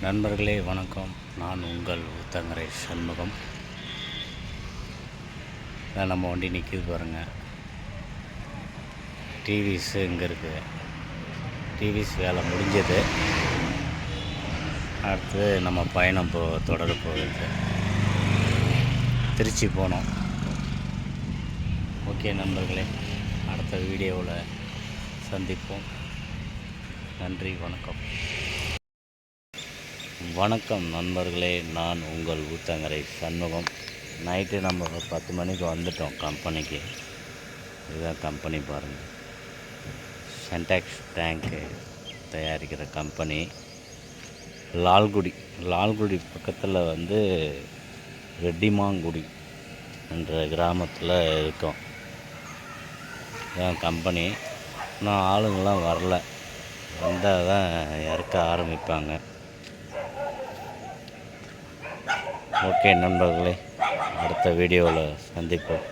நண்பர்களே வணக்கம். நான் உங்கள் ஊத்தங்கரை சண்முகம். நம்ம வண்டி நிற்கிது பாருங்கள். டிவிஎஸ் இங்கே இருக்குது. டிவிஎஸ் வேலை முடிஞ்சது. அடுத்து நம்ம பயணம் தொடர போகுது. திருச்சி போனோம். ஓகே நண்பர்களே, அடுத்த வீடியோவில் சந்திப்போம். நன்றி, வணக்கம். வணக்கம் நண்பர்களே, நான் உங்கள் ஊத்தங்கரை சண்முகம். நைட்டு நம்ம 10 மணிக்கு வந்துட்டோம் கம்பெனிக்கு. இதுதான் கம்பெனி பாருங்கள். சென்டாக்ஸ் டேங்க்கு தயாரிக்கிற கம்பெனி. லால்குடி பக்கத்தில் ரெட்டிமாங்குடி என்ற கிராமத்தில் இருக்கோம். இதுதான் கம்பெனி. இன்னும் ஆளுங்கள்லாம் வரல. வந்தால் தான் இறக்க ஆரம்பிப்பாங்க. ஓகே நண்பர்களே, அடுத்த வீடியோவில் சந்திப்போம்.